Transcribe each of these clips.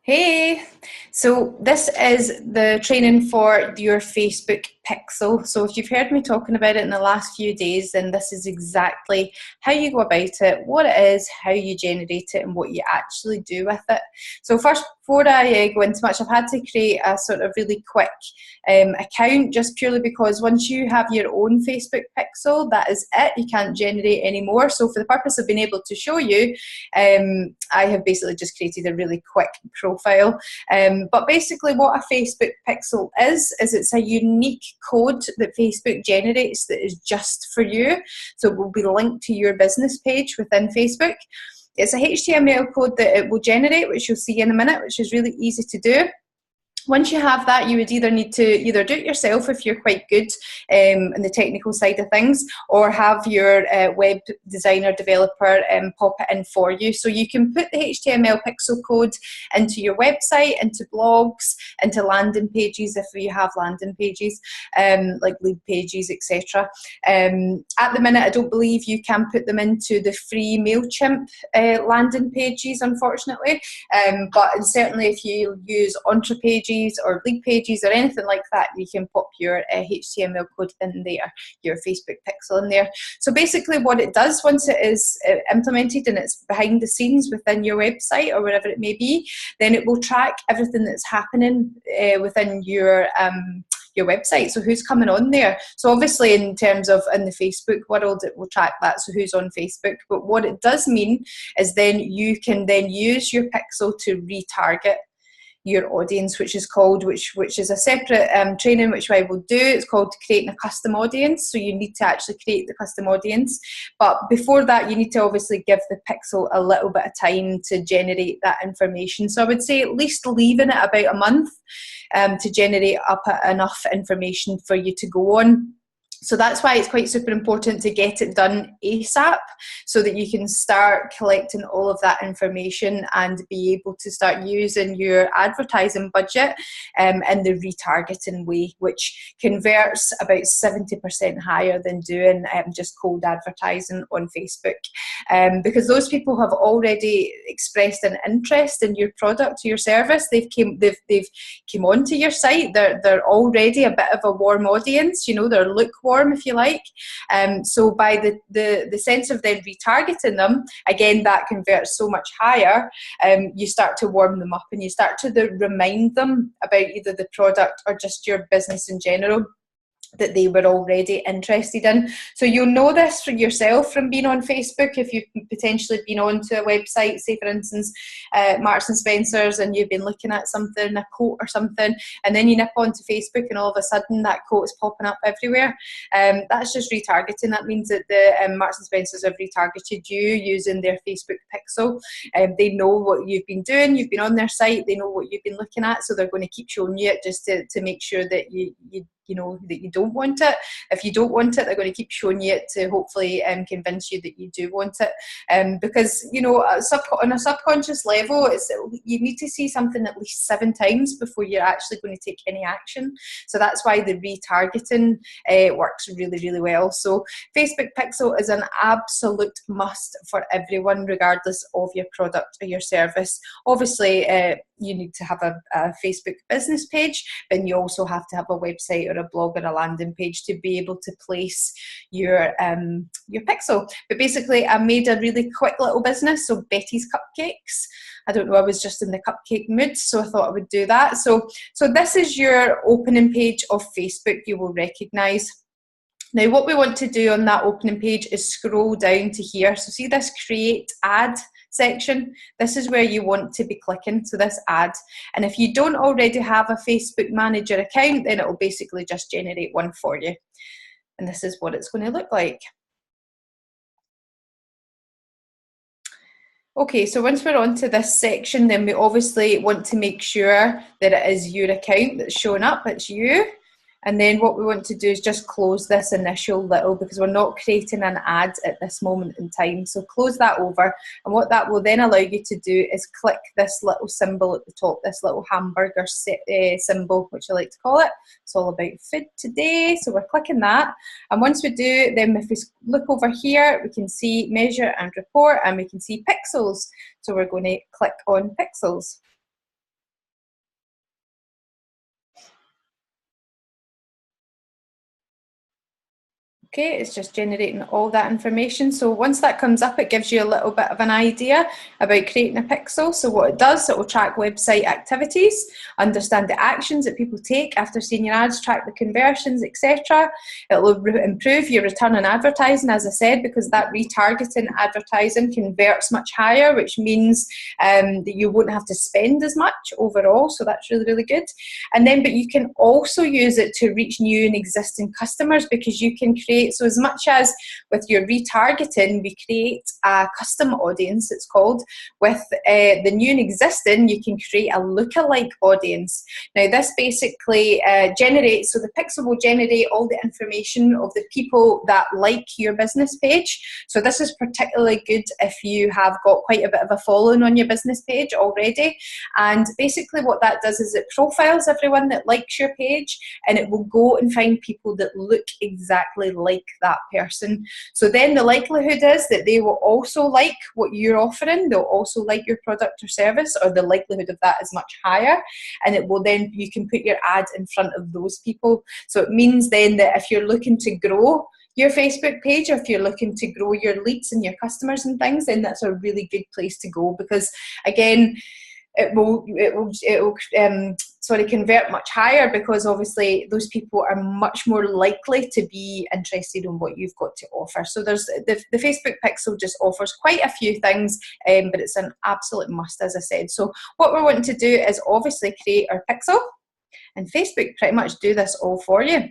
Hey, so this is the training for your Facebook Pixel. So if you've heard me talking about it in the last few days, then this is exactly how you go about it, what it is, how you generate it, and what you actually do with it. So first, before I go into much, I've had to create a sort of really quick account just purely because once you have your own Facebook Pixel, that is it. You can't generate any more. So for the purpose of being able to show you, I have basically just created a really quick profile. But basically what a Facebook pixel is it's a unique code that Facebook generates that is just for you. So it will be linked to your business page within Facebook. It's a HTML code that it will generate, which you'll see in a minute, which is really easy to do. Once you have that, you would either need to either do it yourself if you're quite good in the technical side of things, or have your web designer developer pop it in for you. So you can put the HTML pixel code into your website, into blogs, into landing pages if you have landing pages, like lead pages, etc. At the minute, I don't believe you can put them into the free MailChimp landing pages, unfortunately. But certainly if you use Entrepages or league pages or anything like that, you can pop your HTML code in there, your Facebook pixel in there. So basically what it does once it is implemented and it's behind the scenes within your website or wherever it may be, then it will track everything that's happening within your website. So who's coming on there? So obviously in terms of in the Facebook world, it will track that. So who's on Facebook. But what it does mean is then you can then use your pixel to retarget your audience, which is a separate training which I will do. It's called creating a custom audience. So you need to actually create the custom audience, but before that you need to obviously give the pixel a little bit of time to generate that information. So I would say at least leaving it about a month to generate up enough information for you to go on. So that's why it's quite super important to get it done ASAP so that you can start collecting all of that information and be able to start using your advertising budget in the retargeting way, which converts about 70% higher than doing just cold advertising on Facebook. Because those people have already expressed an interest in your product or your service. They've came onto your site. They're already a bit of a warm audience, they're lukewarm, if you like. So by the sense of then retargeting them, again, that converts so much higher. You start to warm them up and you start to remind them about either the product or just your business in general that they were already interested in. So you'll know this for yourself from being on Facebook. If you've potentially been onto a website, say for instance Marks and Spencer's, and you've been looking at something, a coat or something, and then you nip onto Facebook and all of a sudden that quote is popping up everywhere. That's just retargeting. That means that the Marks and Spencer's have retargeted you using their Facebook pixel. They know what you've been doing, you've been on their site, they know what you've been looking at, so they're going to keep showing you it just to make sure that you know that you don't want it. If you don't want it, they're going to keep showing you it to hopefully convince you that you do want it. Because on a subconscious level, you need to see something at least 7 times before you're actually going to take any action. So that's why the retargeting works really, really well. So Facebook Pixel is an absolute must for everyone, regardless of your product or your service. Obviously, you need to have a Facebook business page, but you also have to have a website or a blog or a landing page to be able to place your pixel. But basically, I made a really quick little business, so Betty's Cupcakes. I don't know, I was just in the cupcake mood, so I thought I would do that. So this is your opening page of Facebook. You will recognise. Now, what we want to do on that opening page is scroll down to here. So see this create ad section? This is where you want to be clicking, so this ad. And if you don't already have a Facebook Manager account, then it will basically just generate one for you. And this is what it's going to look like. Okay, so once we're on to this section, then we obviously want to make sure that it is your account that's showing up, it's you. And then what we want to do is just close this initial little, because we're not creating an ad at this moment in time. So close that over. And what that will then allow you to do is click this little symbol at the top, this little hamburger symbol, which I like to call it. It's all about food today. So we're clicking that. And once we do, then if we look over here, we can see measure and report, and we can see pixels. So we're going to click on pixels. Okay, it's just generating all that information. So once that comes up, it gives you a little bit of an idea about creating a pixel. So what it does, it will track website activities, understand the actions that people take after seeing your ads, track the conversions, etc. It will improve your return on advertising, as I said, because that retargeting advertising converts much higher, which means that you won't have to spend as much overall. So that's really, really good. And then, but you can also use it to reach new and existing customers, because you can create, so as much as with your retargeting, we create a custom audience, it's called, with the new and existing, you can create a lookalike audience. Now this basically generates, so the pixel will generate all the information of the people that like your business page. So this is particularly good if you have got quite a bit of a following on your business page already. And basically what that does is it profiles everyone that likes your page, and it will go and find people that look exactly like that person. So then the likelihood is that they will also like what you're offering, they'll also like your product or service, or the likelihood of that is much higher, and it will then, you can put your ad in front of those people. So it means then that if you're looking to grow your Facebook page, or if you're looking to grow your leads and your customers and things, then that's a really good place to go, because again, it will convert much higher, because obviously those people are much more likely to be interested in what you've got to offer. So there's the Facebook pixel just offers quite a few things, but it's an absolute must, as I said. So what we're wanting to do is obviously create our pixel, and Facebook pretty much do this all for you.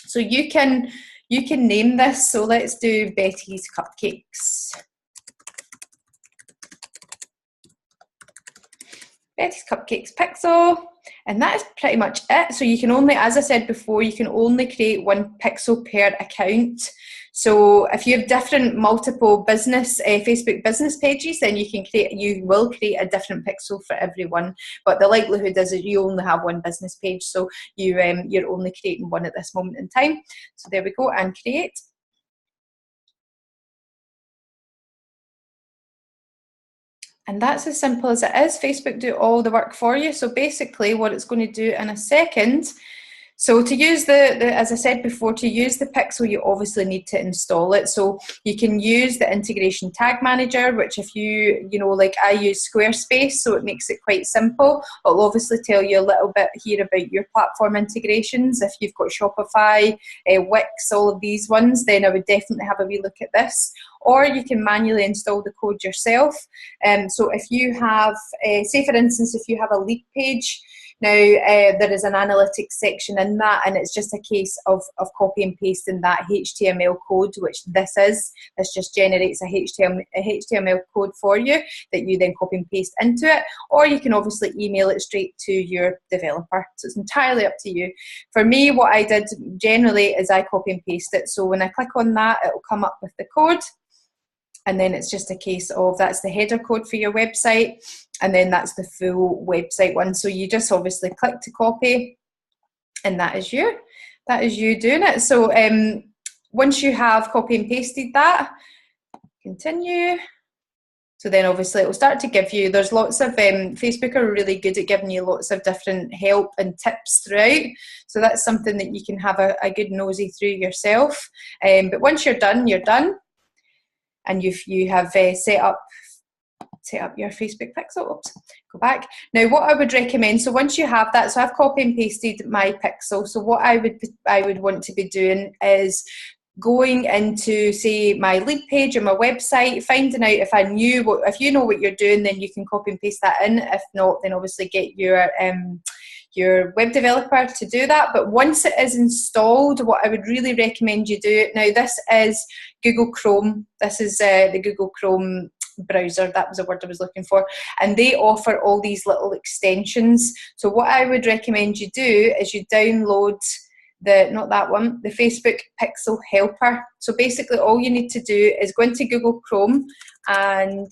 So you can name this. So let's do Betty's Cupcakes. Betty's Cupcakes pixel, and that is pretty much it. So you can only, as I said before, you can only create one pixel per account. So if you have different multiple business Facebook business pages, then you will create a different pixel for everyone. But the likelihood is that you only have one business page, so you're only creating one at this moment in time. So there we go, and create. And that's as simple as it is. Facebook do all the work for you. So basically what it's going to do in a second, so to use as I said before, to use the pixel, you obviously need to install it. So you can use the integration tag manager, which if like I use Squarespace, so it makes it quite simple. It'll obviously tell you a little bit here about your platform integrations. If you've got Shopify, Wix, all of these ones, then I would definitely have a wee look at this. Or you can manually install the code yourself. So if you have, say for instance, if you have a lead page, now there is an analytics section in that, and it's just a case of copy and pasting that HTML code, which this is. This just generates a HTML code for you that you then copy and paste into it, or you can obviously email it straight to your developer. So it's entirely up to you. For me, what I did generally is I copy and paste it. So when I click on that, it will come up with the code. And then it's just a case of, that's the header code for your website, and then that's the full website one. So you just obviously click to copy, and that is you. That is you doing it. So once you have copy and pasted that, continue. So then obviously it will start to give you, there's lots of, Facebook are really good at giving you lots of different help and tips throughout. So that's something that you can have a good nosy through yourself. But once you're done, you're done. And you have set up your Facebook pixel. Oops, go back. Now what I would recommend, so once you have that, so I've copy and pasted my pixel. So what I would want to be doing is going into, say, my lead page or my website, finding out if you know what you're doing, then you can copy and paste that in. If not, then obviously get your web developer to do that. But once it is installed, what I would really recommend you do, now this is Google Chrome, this is the Google Chrome browser, that was the word I was looking for, and they offer all these little extensions. So what I would recommend you do is you download the Facebook Pixel Helper. So basically all you need to do is go into Google Chrome and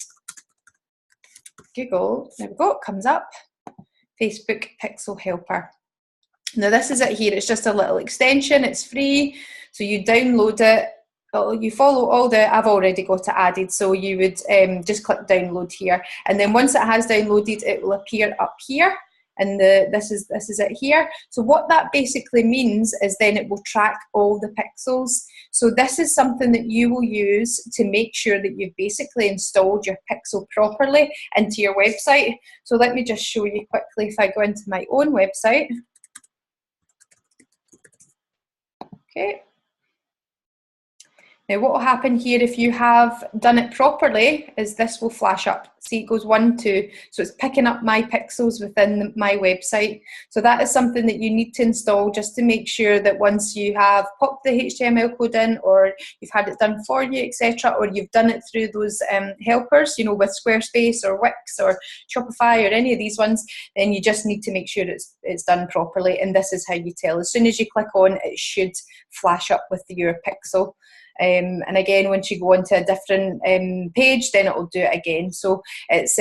Google, there we go, it comes up, Facebook Pixel Helper. Now this is it here, it's just a little extension, it's free, so you download it, you follow all I've already got it added, so you would just click download here, and then once it has downloaded, it will appear up here and this is it here. So what that basically means is then it will track all the pixels. So this is something that you will use to make sure that you've basically installed your pixel properly into your website. So let me just show you quickly if I go into my own website. Okay. Now what will happen here if you have done it properly is this will flash up. See, it goes 1, 2. So it's picking up my pixels within my website. So that is something that you need to install just to make sure that once you have popped the HTML code in, or you've had it done for you, etc., or you've done it through those helpers, you know, with Squarespace or Wix or Shopify or any of these ones, then you just need to make sure it's done properly. And this is how you tell. As soon as you click on, it should flash up with your pixel. And again, once you go onto a different page, then it will do it again. So it's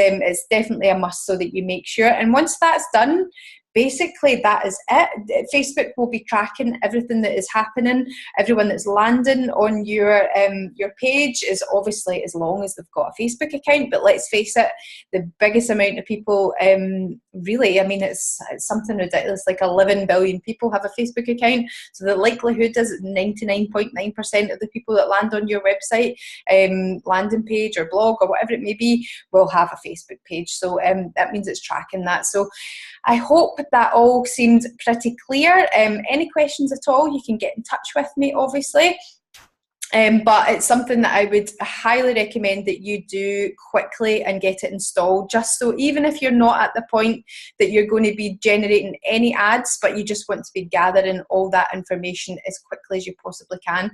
definitely a must, so that you make sure. And once that's done, basically that is it. Facebook will be tracking everything that is happening. Everyone that's landing on your page is obviously, as long as they've got a Facebook account. But let's face it, the biggest amount of people, really, I mean, it's something ridiculous, like 11 billion people have a Facebook account. So the likelihood is 99.9% of the people that land on your website, landing page or blog or whatever it may be, will have a Facebook page. So that means it's tracking that. So I hope that all seemed pretty clear. Any questions at all, you can get in touch with me, obviously. But it's something that I would highly recommend that you do quickly and get it installed, just so even if you're not at the point that you're going to be generating any ads, but you just want to be gathering all that information as quickly as you possibly can.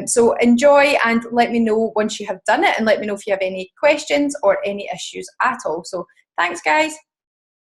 So enjoy, and let me know once you have done it, and let me know if you have any questions or any issues at all. So thanks, guys.